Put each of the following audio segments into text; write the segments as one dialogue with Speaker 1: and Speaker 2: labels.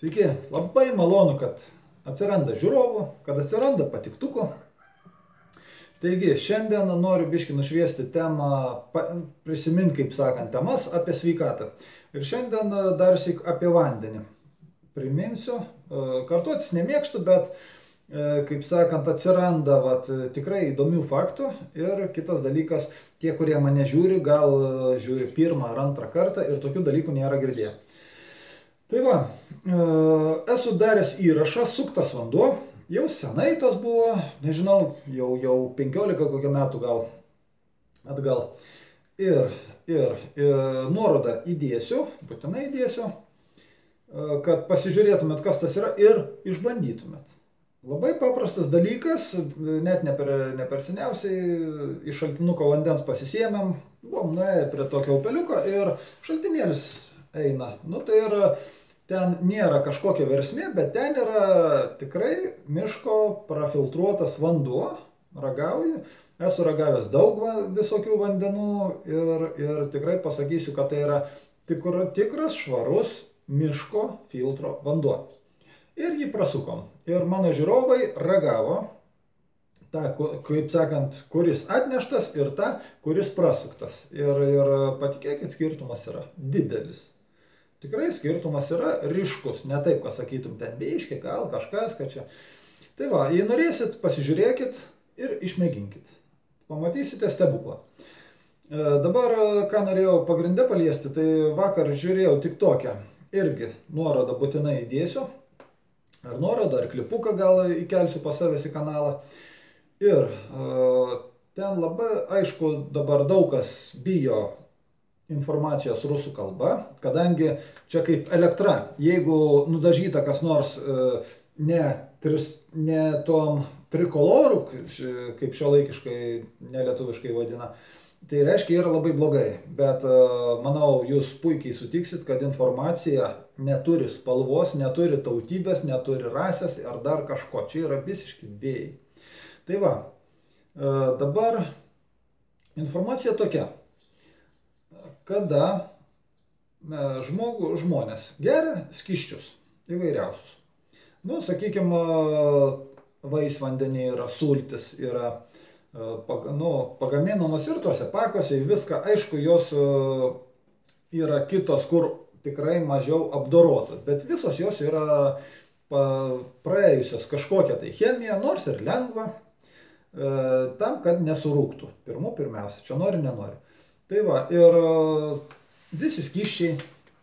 Speaker 1: Sveiki, labai malonu, kad atsiranda žiūrovų, kad atsiranda patiktukų. Taigi, šiandien noriu biškį nušviesti temą, prisiminti, kaip sakant, temas apie sveikatą. Ir šiandien dar sik apie vandenį. Priminsiu, kartuotis nemėgstu, bet, kaip sakant, atsiranda tikrai įdomių faktų. Ir kitas dalykas, tie, kurie mane žiūri, gal žiūri pirmą ar antrą kartą ir tokių dalykų nėra girdėję. Tai va, esu daręs įrašą Suktas vanduo, jau senai tas buvo, nežinau, jau 15 kokių metų gal atgal. Ir nuorodą įdėsiu, būtinai įdėsiu, kad pasižiūrėtumėt, kas tas yra ir išbandytumėt. Labai paprastas dalykas, net ne per seniausiai iš šaltinuko vandens pasisėmėm, buvom nuėję prie tokio upeliuko ir šaltinėlis eina. Nu tai yra, ten nėra kažkokia versmė, bet ten yra tikrai miško prafiltruotas vanduo, ragauju. Esu ragavęs daug visokių vandenų ir tikrai pasakysiu, kad tai yra tikras švarus miško filtro vanduo. Ir jį prasukom. Ir mano žiūrovai ragavo tą, kaip sakant, kuris atneštas ir tą, kuris prasuktas. Ir patikėkit, skirtumas yra didelis. Tikrai skirtumas yra ryškus, ne taip, ką sakytum, ten biškį, gal kažkas, kad čia. Tai va, jei norėsit, pasižiūrėkit ir išmėginkit. Pamatysite stebuklą. Dabar, ką norėjau pagrindę paliesti, tai vakar žiūrėjau tik tokią. Irgi nuorodą būtinai įdėsiu. Ar nuorodą, ar klipuką gal įkelsiu pas savęs į kanalą. Ir ten labai aišku dabar daug kas bijo informacijos rusų kalba, kadangi čia kaip elektra, jeigu nudažyta kas nors ne tom trikoloru, kaip šiuolaikiškai nelietuviškai vadina, tai reiškia yra labai blogai, bet manau jūs puikiai sutiksit, kad informacija neturi spalvos, neturi tautybės, neturi rasės ar dar kažko, čia yra visiški vėjai. Tai va, dabar informacija tokia. Kada žmonės geria skysčius įvairiausius. Nu, sakykime, vaisvandenį yra, sultis yra pagaminamos ir tuose pakuose, viską, aišku, jos yra kitos, kur tikrai mažiau apdorotos, bet visos jos yra praėjusios kažkokią tai chemiją, nors ir lengva, tam, kad nesurūktų. Pirmiausia, čia nori, nenori. Tai va, ir visi skysčiai,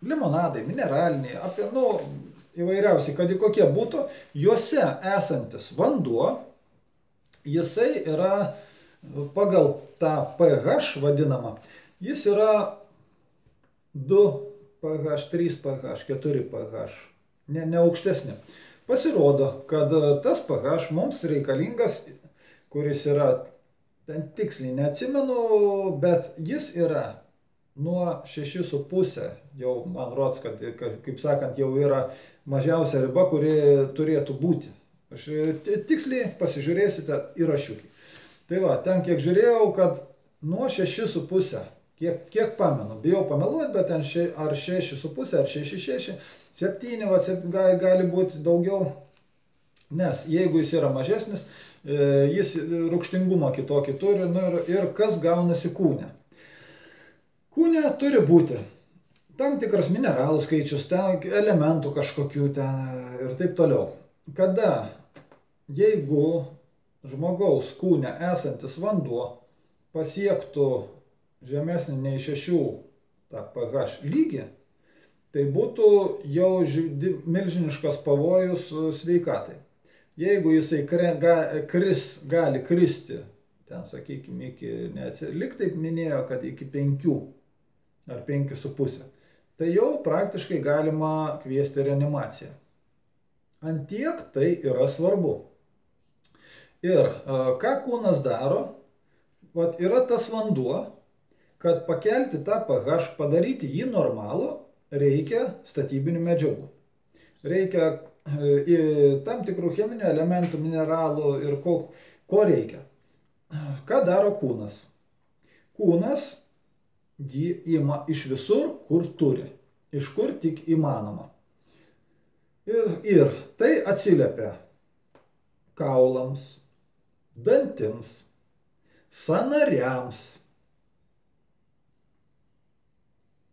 Speaker 1: limonadai, mineraliniai, įvairiausiai, kad kokie būtų, juose esantis vanduo, jisai yra pagal tą pH vadinamą, jis yra 2 pH, 3 pH, 4 pH, ne aukštesnė. Pasirodo, kad tas pH mums reikalingas, kuris yra, ten tiksliai neatsimenu, bet jis yra nuo 6,5, jau man rods, kad, kaip sakant, jau yra mažiausia riba, kuri turėtų būti. Aš tiksliai pasižiūrėsite įrašiukį. Tai va, ten kiek žiūrėjau, kad nuo 6,5, kiek pamenu, bijau pameluoti, bet ten ar 6,5, ar 6,6, 7 gali būti daugiau, nes jeigu jis yra mažesnis, jis rūgštingumą kitokį turi, ir kas gaunasi kūne. Kūne turi būti tam tikras mineralų skaičius, elementų kažkokių ir taip toliau. Kada, jeigu žmogaus kūne esantis vanduo pasiektų žemesnį nei 6 pH lygį, tai būtų jau milžiniškas pavojus sveikatai. Jeigu jisai gali kristi, ten sakykime, lyg taip minėjo, kad iki 5 ar 5,5, tai jau praktiškai galima kviesti reanimaciją. Antiek tai yra svarbu. Ir ką kūnas daro, yra tas vanduo, kad pakelti tą pH, padaryti jį normalų, reikia statybinių medžiagų. Reikia tam tikrų cheminių elementų, mineralų ir ko reikia. Ką daro kūnas? Kūnas jį ima iš visur, kur turi, iš kur tik įmanoma. Ir Ir tai atsiliepia kaulams, dantims, sąnariams.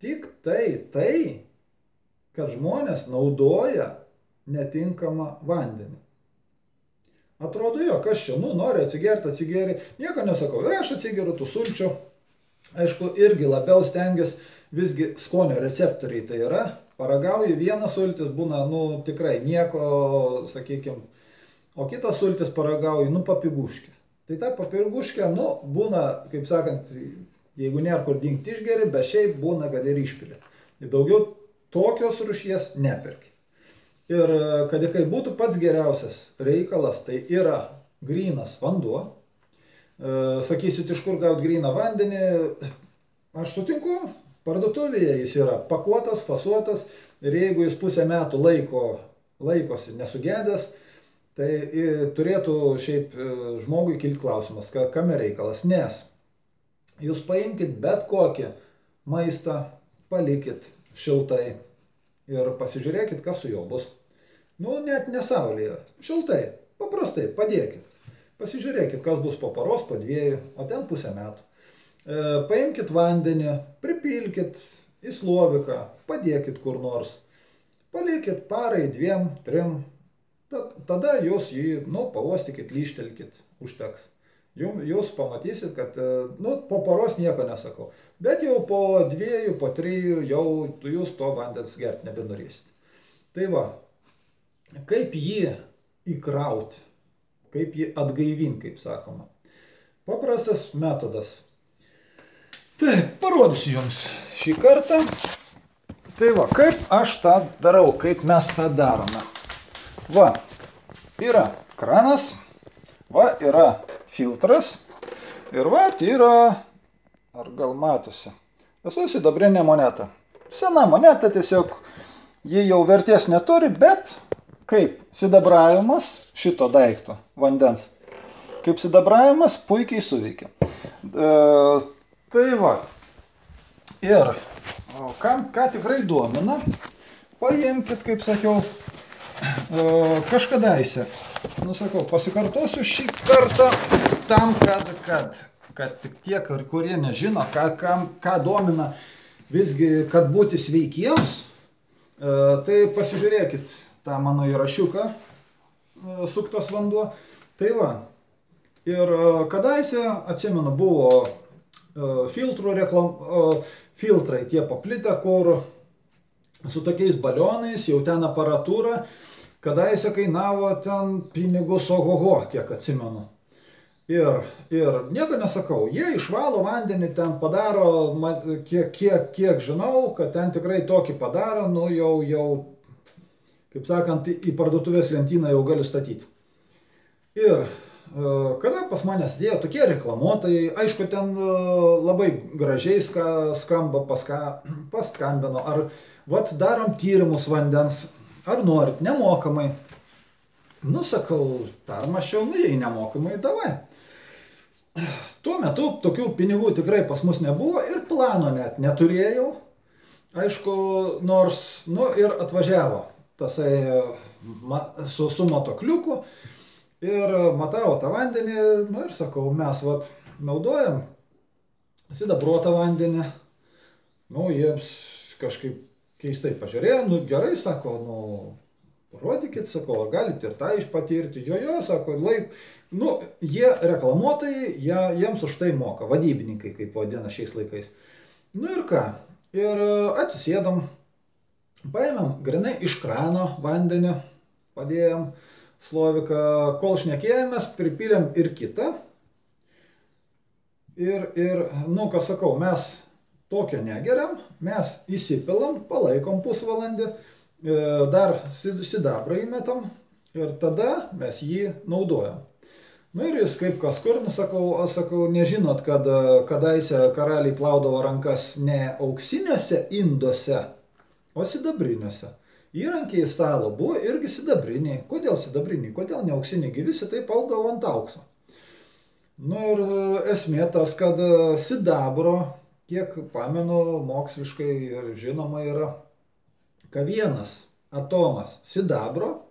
Speaker 1: Tik tai, kad žmonės naudoja netinkamą vandenį. Atrodo jo, kas čia, nori atsigerti, atsigeri, nieko nesakau. Ir aš atsigeriu tų sulčių, aišku, irgi labiau stengiasi, visgi skonio receptoriai tai yra. Paragauju, vienas sultis būna, tikrai nieko, sakykime, o kitas sultis paragauju, papiguškė. Tai ta papiguškė, būna, kaip sakant, jeigu nėra kur dingti išgeri, bet šiaip būna, kad ir išpilė. Ir daugiau tokios rūšies nepirki. Ir kad kai būtų pats geriausias reikalas, tai yra grynas vanduo. Sakysit, iš kur gauti gryną vandenį, aš sutinku, parduotuvėje jis yra pakuotas, fasuotas ir jeigu jis pusę metų laikosi nesugedęs, tai turėtų šiaip žmogui kilti klausimas, kame reikalas, nes jūs paimkite bet kokį maistą, palikit šiltai ir pasižiūrėkit, kas su juo bus. Net ne saulėje, šiltai, paprastai, padėkit. Pasižiūrėkit, kas bus po paros, po 2, o ten pusę metų. Paimkit vandenį, pripilkit į sloviką, padėkit kur nors. Palikit parai, 2, 3, tada jūs jį, pauostykit, lyštelkit, užteks. Jūs pamatysit, kad, po paros nieko nesakau. Bet jau po 2, po 3 jau jūs to vandens gerti nebenorėsite. Tai va, kaip jį įkrauti, kaip jį atgaivinti, kaip sakoma. Paprastas metodas. Taip, parodysiu jums šį kartą. Tai va, kaip aš tą darau, kaip mes tą darome. Va, yra kranas, va, yra filtras ir va, yra, ar gal matosi, esu sidabrinė moneta. Sena moneta, tiesiog ji jau vertės neturi, bet kaip sidabravimas šito daikto vandens, kaip sidabravimas puikiai suveikia. Tai va, ir ką tikrai domina, paimkit, kaip sakiau, kažkadaise, sakau, pasikartosiu šį kartą tam, kad tik tie, kurie nežino, ką domina visgi, kad būti sveikiems, tai pasižiūrėkit tą mano įrašiuką, suktas vanduo. Tai va, ir kadaise, atsimenu, buvo filtrai tie paplitę, kur su tokiais balionais, jau ten aparatūra, kadaise kainavo ten pinigus ohoho, kiek atsimenu. Ir nieko nesakau, jie išvalo vandenį, ten padaro, kiek žinau, kad ten tikrai tokį padaro, jau, kaip sakant, į parduotuvės lentyną jau gali statyti. Ir kada pas manęs dėjo tokie reklamuotojai, aišku, ten labai gražiai skamba, paskambino, ar vat darom tyrimus vandens, ar norit nemokamai. Sakau, permaščiau, jei nemokamai, davai. Tuo metu tokių pinigų tikrai pas mus nebuvo ir plano net neturėjau. Aišku, nors, ir atvažiavo tasai su motokliuku ir matavo tą vandenį, ir sakau, mes vat naudojam sidabruotą vandenį. Jiems kažkaip keistai pažiūrėjo, gerai, sako, rodykit, sako, ar galite ir tą patirti. Jo, sako, jie reklamuotojai, jiems už tai moka, vadybininkai, kaip vadina šiais laikais. Ir ką, ir atsisėdam, paėmėm grinai iš krano vandenį, padėjom sloviką, kol šnekėjomės, pripylėm ir kitą. Ir, ką sakau, mes tokio negeriam, mes įsipilam, palaikom pusvalandį, dar sidabrą įmetam ir tada mes jį naudojam. Ir jis kaip kas kur, sakau, nežinot, kad kadaise karaliai plaudavo rankas ne auksiniuose induose, o sidabriniuose. Įrankiai stalo buvo irgi sidabriniai. Kodėl sidabriniai? Kodėl ne auksiniai? Visi taip plaudavo ant aukso. Ir esmė tas, kad sidabro, kiek pamenu, moksliškai ir žinoma yra, K1 atomas sidabro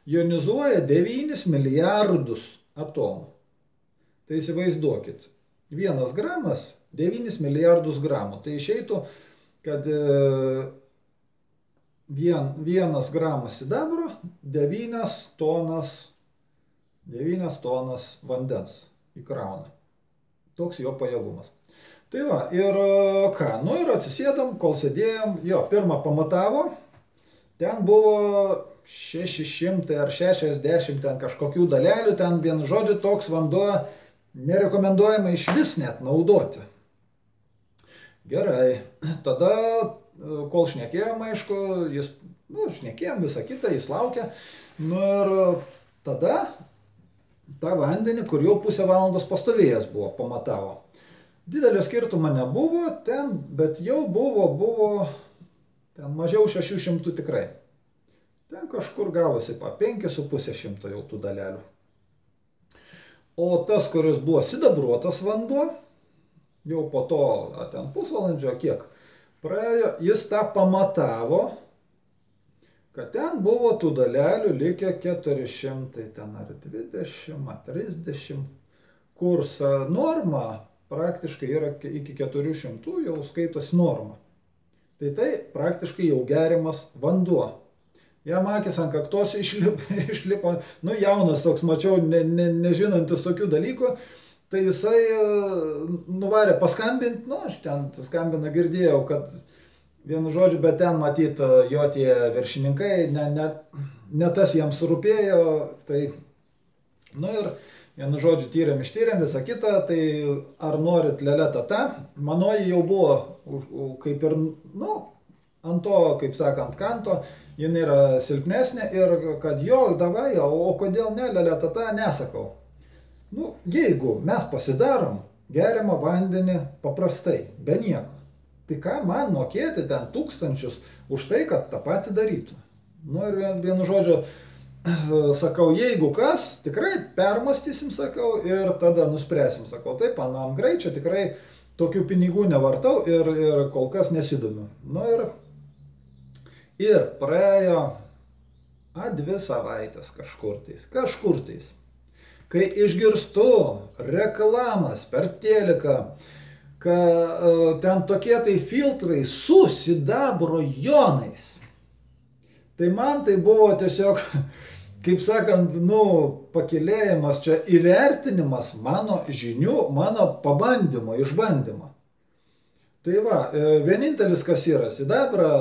Speaker 1: jonizuoja 9 milijardus atomų. Tai įsivaizduokit, 1 gramas 9 milijardus gramų. Tai išeitų, kad 1 gramas sidabro 9 tonas vandens įkrauna. Toks jo pajėgumas. Tai va, ir ką, nu ir atsisėdom, kol sėdėjom, jo, pirmą pamatavo, ten buvo 600 ar 60 ten kažkokių dalelių, ten vienu žodžiu toks vanduo nerekomenduojama iš vis net naudoti. Gerai, tada, kol šnekėjom, aišku, jis, nu, šnekėjom visą kitą, jis laukia, nu ir tada tą vandenį, kur jau pusę valandos pastovėjęs buvo, pamatavo. Didelio skirtumo nebuvo ten, bet jau buvo ten mažiau 600 tikrai. Ten kažkur gavosi 5,5 jau tų dalelių. O tas, kuris buvo sidabruotas vanduo, jau po to, ten pusvalandžio kiek praėjo, jis tą pamatavo, kad ten buvo tų dalelių likę 400, ten ar 20, ar 30, kurs norma praktiškai yra iki 400, jau skaitosi norma. Tai praktiškai jau geriamas vanduo. Jam akis ant kaktos išlipo, nu jaunas toks, mačiau, nežinantis tokių dalykų, tai jisai nuvarė paskambinti, nu aš ten skambina girdėjau, kad vienu žodžiu, bet ten matyt jo tie viršininkai, ne tas jiems rūpėjo, tai, nu ir vienu žodžiu ištyrėm visą kitą, tai ar norit lele tata, manoji jau buvo kaip ir, nu, ant to, kaip sakant, kanto, jinai yra silpnesnė ir kad jo, davai, o kodėl ne, lele tata, nesakau. Nu, jeigu mes pasidarom geriamą vandenį paprastai, be nieko, tai ką man mokėti ten tūkstančius už tai, kad tą patį darytų. Nu ir vienu žodžiu, sakau, jeigu kas, tikrai permastysim, sakau, ir tada nuspręsim, sakau, taip, anam greičio tikrai tokių pinigų nevartau ir kol kas nesidomiu. Nu ir praėjo 2 savaitės kažkur tais. Kai išgirstu reklamas per teliką, kad ten tokie tai filtrai su sidabro jonais, tai man tai buvo tiesiog, kaip sakant, nu, pakilėjimas čia, įvertinimas mano žinių, mano pabandymo, išbandymo. Tai va, vienintelis kas yra sidabra,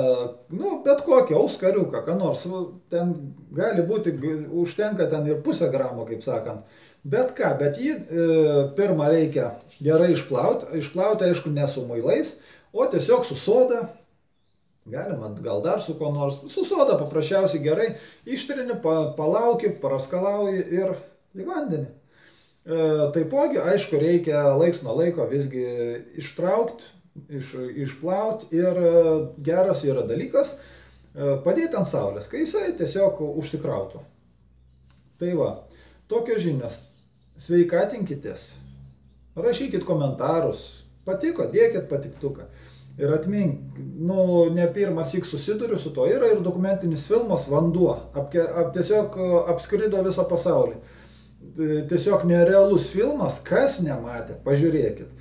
Speaker 1: nu, bet kokią auskariuką, ką nors, ten gali būti, užtenka ten ir 0,5 gramo, kaip sakant. Bet ką, bet jį pirmą reikia gerai išplauti, aišku, ne su muilais, o tiesiog su soda, galima gal dar su ko nors, su soda paprasčiausiai gerai ištrini, palauki, praskalauji ir į vandenį. Taipogi, aišku, reikia laiks nuo laiko visgi ištraukti, išplauti ir geras yra dalykas padėti ant saulės, kai jisai tiesiog užsikrautų. Tai va, tokios žinios. Sveikatinkitės, rašykit komentarus, patiko, dėkit patiktuką. Ir atmink, nu, ne pirmąsyk susiduriu su to, yra ir dokumentinis filmas Vanduo, tiesiog apskrido visą pasaulį. Tiesiog nerealus filmas, kas nematė, pažiūrėkit.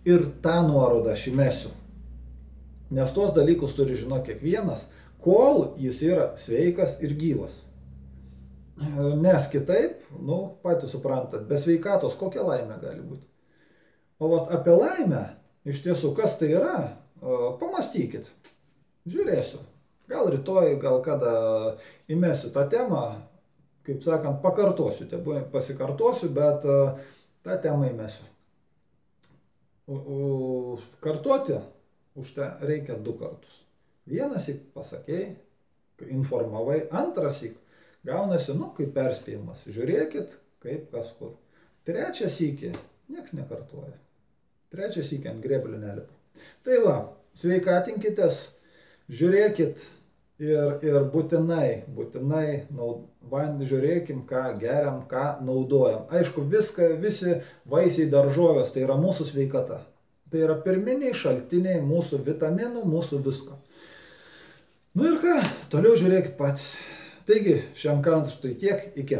Speaker 1: Ir tą nuorodą aš įmesiu. Nes tuos dalykus turi žinoti kiekvienas, kol jis yra sveikas ir gyvas. Nes kitaip, nu, patys suprantat, be sveikatos kokia laimė gali būti. O vat apie laimę, iš tiesų, kas tai yra, pamastykit. Žiūrėsiu. Gal rytoj, gal kada įmesiu tą temą, kaip sakant, pakartosiu, pasikartosiu, bet tą temą įmesiu. Kartoti už tą reikia 2 kartus. Vienąsyk pasakei, informavai, antrąsyk gaunasi, nu, kaip perspėjimas. Žiūrėkit, kaip kas kur. 3 sykį nieks nekartuoja. 3 sykį ant grėblių nelipa. Tai va, sveikatinkitės, žiūrėkit ir būtinai žiūrėkim, ką geriam, ką naudojam. Aišku, visi vaisiai, daržovės, tai yra mūsų sveikata. Tai yra pirminiai šaltiniai mūsų vitaminų, mūsų visko. Nu ir ką, toliau žiūrėkit patys. Taigi, šiam kartui tiek, iki.